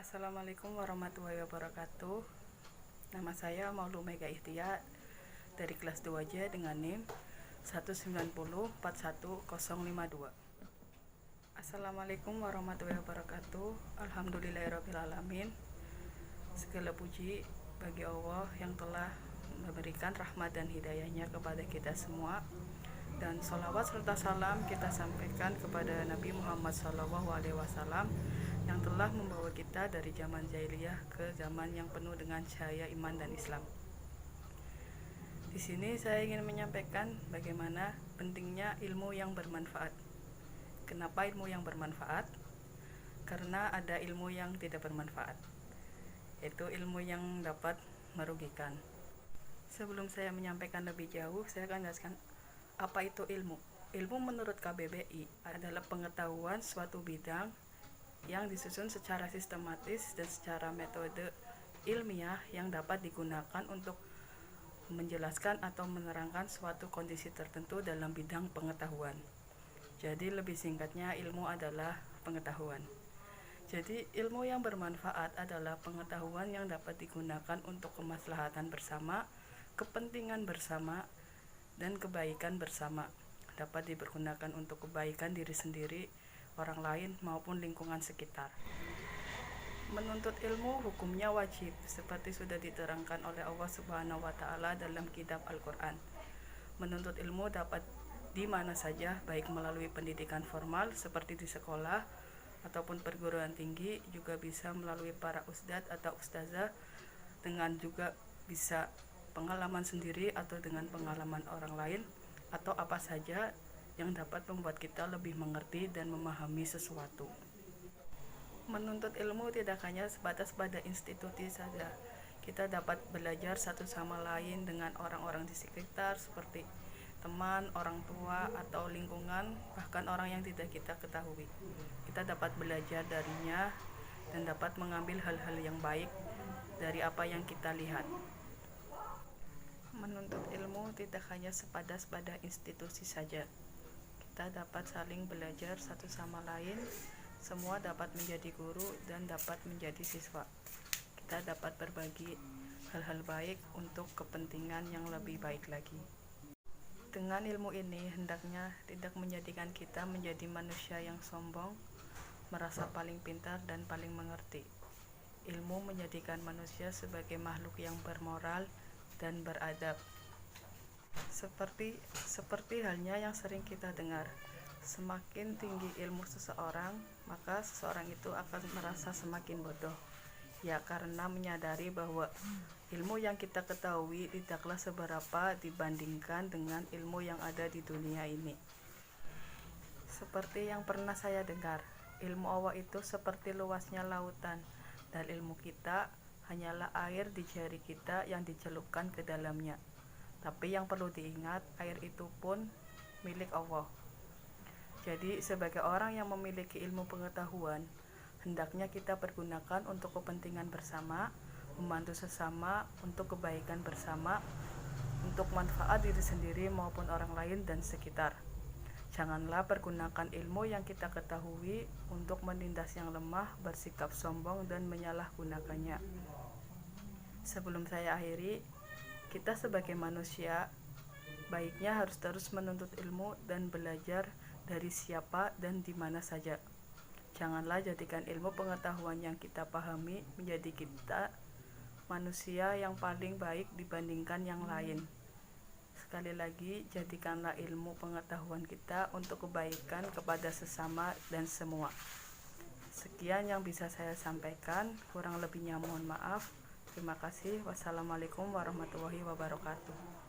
Assalamualaikum warahmatullahi wabarakatuh. Nama saya Maulu Mega Ihtia dari kelas 2J dengan NIM 190411052. Assalamualaikum warahmatullahi wabarakatuh. Alhamdulillahirrabbilalamin. Segala puji bagi Allah yang telah memberikan rahmat dan hidayahnya kepada kita semua. Dan sholawat serta salam kita sampaikan kepada Nabi Muhammad SAW yang telah membawa kita dari zaman jahiliyah ke zaman yang penuh dengan cahaya iman dan Islam. Di sini saya ingin menyampaikan bagaimana pentingnya ilmu yang bermanfaat. Kenapa ilmu yang bermanfaat? Karena ada ilmu yang tidak bermanfaat, yaitu ilmu yang dapat merugikan. Sebelum saya menyampaikan lebih jauh, saya akan jelaskan apa itu ilmu. Ilmu menurut KBBI adalah pengetahuan suatu bidang yang disusun secara sistematis dan secara metode ilmiah yang dapat digunakan untuk menjelaskan atau menerangkan suatu kondisi tertentu dalam bidang pengetahuan. Jadi lebih singkatnya, ilmu adalah pengetahuan. Jadi ilmu yang bermanfaat adalah pengetahuan yang dapat digunakan untuk kemaslahatan bersama, kepentingan bersama, dan kebaikan bersama. Dapat dipergunakan untuk kebaikan diri sendiri, orang lain, maupun lingkungan sekitar. Menuntut ilmu hukumnya wajib, seperti sudah diterangkan oleh Allah Subhanahu wa Ta'ala dalam kitab Al-Quran. Menuntut ilmu dapat di mana saja, baik melalui pendidikan formal seperti di sekolah ataupun perguruan tinggi, juga bisa melalui para ustadz atau ustazah, dengan juga bisa pengalaman sendiri atau dengan pengalaman orang lain, atau apa saja yang dapat membuat kita lebih mengerti dan memahami sesuatu. Menuntut ilmu tidak hanya sebatas pada institusi saja. Kita dapat belajar satu sama lain dengan orang-orang di sekitar seperti teman, orang tua, atau lingkungan, bahkan orang yang tidak kita ketahui. Kita dapat belajar darinya dan dapat mengambil hal-hal yang baik dari apa yang kita lihat. Menuntut ilmu tidak hanya sebatas pada institusi saja. Kita dapat saling belajar satu sama lain, semua dapat menjadi guru dan dapat menjadi siswa. Kita dapat berbagi hal-hal baik untuk kepentingan yang lebih baik lagi. Dengan ilmu ini hendaknya tidak menjadikan kita menjadi manusia yang sombong, merasa paling pintar dan paling mengerti. Ilmu menjadikan manusia sebagai makhluk yang bermoral dan beradab. Seperti halnya yang sering kita dengar, semakin tinggi ilmu seseorang, maka seseorang itu akan merasa semakin bodoh. Ya, karena menyadari bahwa ilmu yang kita ketahui tidaklah seberapa dibandingkan dengan ilmu yang ada di dunia ini. Seperti yang pernah saya dengar, ilmu Allah itu seperti luasnya lautan, dan ilmu kita hanyalah air di jari kita yang dicelupkan ke dalamnya. Tapi yang perlu diingat, air itu pun milik Allah. Jadi sebagai orang yang memiliki ilmu pengetahuan, hendaknya kita pergunakan untuk kepentingan bersama, membantu sesama, untuk kebaikan bersama, untuk manfaat diri sendiri maupun orang lain dan sekitar. Janganlah pergunakan ilmu yang kita ketahui untuk menindas yang lemah, bersikap sombong, dan menyalahgunakannya. Sebelum saya akhiri, kita sebagai manusia baiknya harus terus menuntut ilmu dan belajar dari siapa dan di mana saja. Janganlah jadikan ilmu pengetahuan yang kita pahami menjadi kita manusia yang paling baik dibandingkan yang lain. Sekali lagi, jadikanlah ilmu pengetahuan kita untuk kebaikan kepada sesama dan semua. Sekian yang bisa saya sampaikan, kurang lebihnya mohon maaf. Terima kasih. Wassalamualaikum warahmatullahi wabarakatuh.